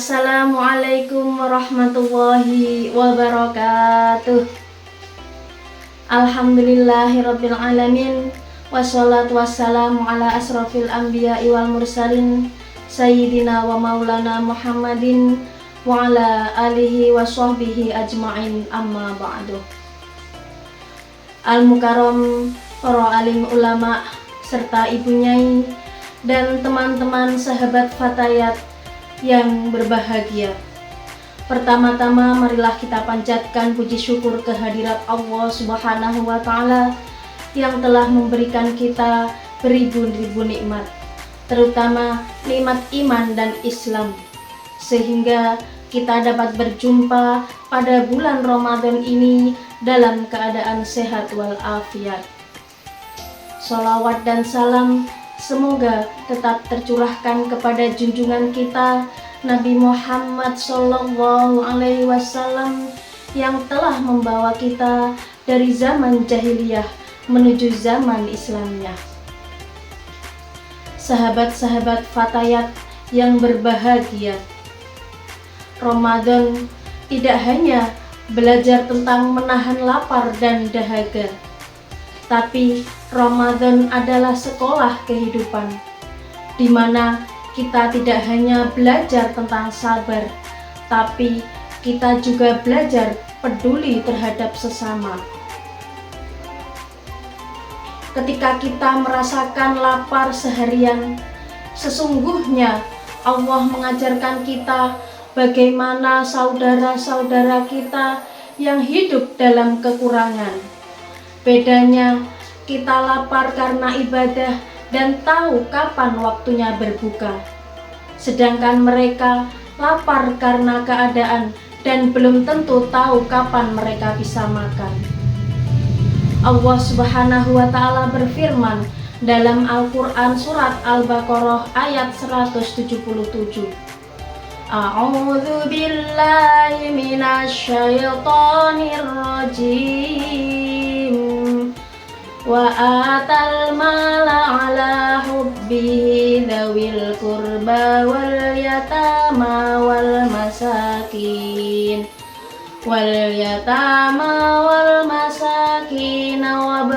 Assalamualaikum warahmatullahi wabarakatuh. Alhamdulillahirabbil alamin. Wassalatu wassalamu ala asrofil anbiya'i wal mursalin Sayyidina wa maulana Muhammadin wa ala alihi wa sahbihi ajma'in, amma ba'du. Al-Mukarram, para alim ulama serta ibu nyai dan teman-teman sahabat Fatayat yang berbahagia. Pertama-tama marilah kita panjatkan puji syukur kehadirat Allah Subhanahu wa Ta'ala yang telah memberikan kita beribu-ribu nikmat, terutama nikmat iman dan Islam, sehingga kita dapat berjumpa pada bulan Ramadan ini dalam keadaan sehat walafiat. Sholawat dan salam semoga tetap tercurahkan kepada junjungan kita Nabi Muhammad Sallallahu Alaihi Wasallam yang telah membawa kita dari zaman jahiliyah menuju zaman Islamiyah. Sahabat-sahabat Fatayat yang berbahagia, Ramadan tidak hanya belajar tentang menahan lapar dan dahaga, tapi Ramadan adalah sekolah kehidupan, di mana kita tidak hanya belajar tentang sabar, tapi kita juga belajar peduli terhadap sesama. Ketika kita merasakan lapar seharian, sesungguhnya Allah mengajarkan kita bagaimana saudara-saudara kita yang hidup dalam kekurangan. Bedanya, kita lapar karena ibadah dan tahu kapan waktunya berbuka, sedangkan mereka lapar karena keadaan dan belum tentu tahu kapan mereka bisa makan. Allah Subhanahu wa Ta'ala berfirman dalam Al-Quran surat Al-Baqarah ayat 177. A'udzu billahi minasyaitonir rajim. Wa atal mala ala hubbihi dzawil qurba wal yatama wal masakin wal masakin wa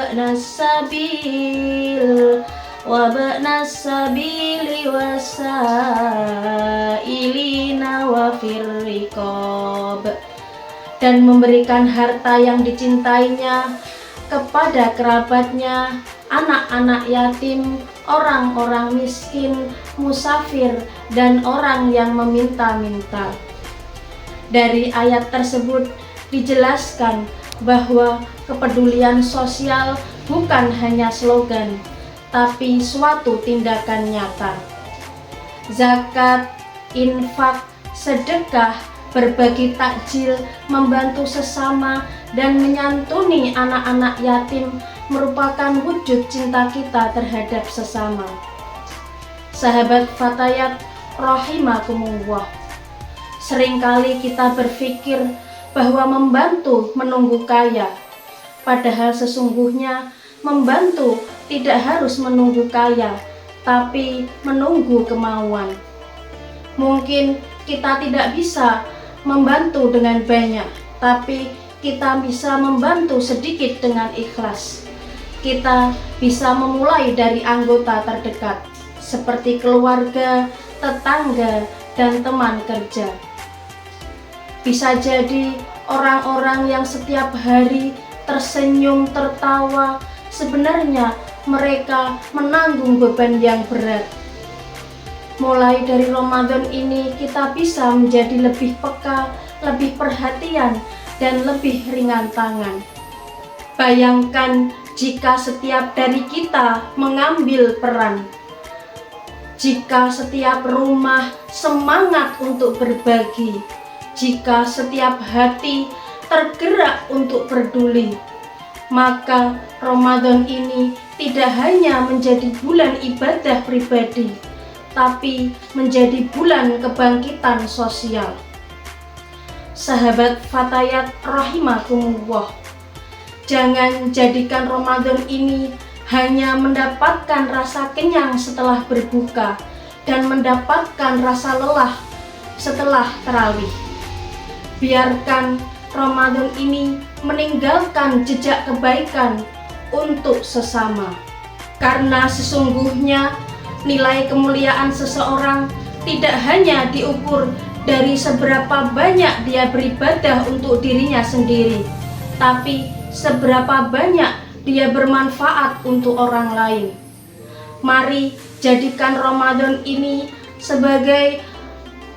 ba'nas sabili wasailina wa firriqab, dan memberikan harta yang dicintainya kepada kerabatnya, anak-anak yatim, orang-orang miskin, musafir, dan orang yang meminta-minta. Dari ayat tersebut dijelaskan bahwa kepedulian sosial bukan hanya slogan, tapi suatu tindakan nyata. Zakat, infak, sedekah, berbagi takjil, membantu sesama, dan menyantuni anak-anak yatim merupakan wujud cinta kita terhadap sesama. Sahabat Fatayat rahimakumullah, seringkali kita berpikir bahwa membantu menunggu kaya, padahal sesungguhnya membantu tidak harus menunggu kaya, tapi menunggu kemauan. Mungkin kita tidak bisa membantu dengan banyak, tapi kita bisa membantu sedikit dengan ikhlas. Kita bisa memulai dari anggota terdekat, seperti keluarga, tetangga, dan teman kerja. Bisa jadi orang-orang yang setiap hari tersenyum, tertawa, sebenarnya mereka menanggung beban yang berat. Mulai dari Ramadan ini kita bisa menjadi lebih peka, lebih perhatian, dan lebih ringan tangan. Bayangkan jika setiap dari kita mengambil peran, jika setiap rumah semangat untuk berbagi, jika setiap hati tergerak untuk peduli, maka Ramadan ini tidak hanya menjadi bulan ibadah pribadi, tapi menjadi bulan kebangkitan sosial. Sahabat Fatayat rahimakumullah, jangan jadikan Ramadan ini hanya mendapatkan rasa kenyang setelah berbuka dan mendapatkan rasa lelah setelah tarawih. Biarkan Ramadan ini meninggalkan jejak kebaikan untuk sesama. Karena sesungguhnya nilai kemuliaan seseorang tidak hanya diukur dari seberapa banyak dia beribadah untuk dirinya sendiri, tapi seberapa banyak dia bermanfaat untuk orang lain. Mari jadikan Ramadan ini sebagai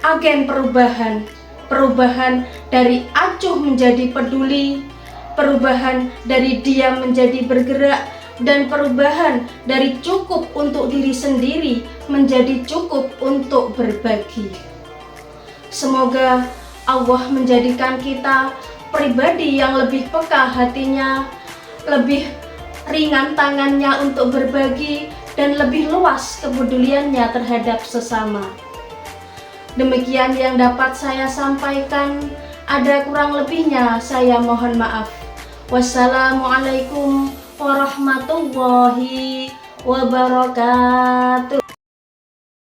agen perubahan dari acuh menjadi peduli, perubahan dari diam menjadi bergerak, dan perubahan dari cukup untuk diri sendiri menjadi cukup untuk berbagi. Semoga Allah menjadikan kita pribadi yang lebih peka hatinya, lebih ringan tangannya untuk berbagi, dan lebih luas kepeduliannya terhadap sesama. Demikian yang dapat saya sampaikan. Ada kurang lebihnya saya mohon maaf. Wassalamualaikum warahmatullahi wabarakatuh.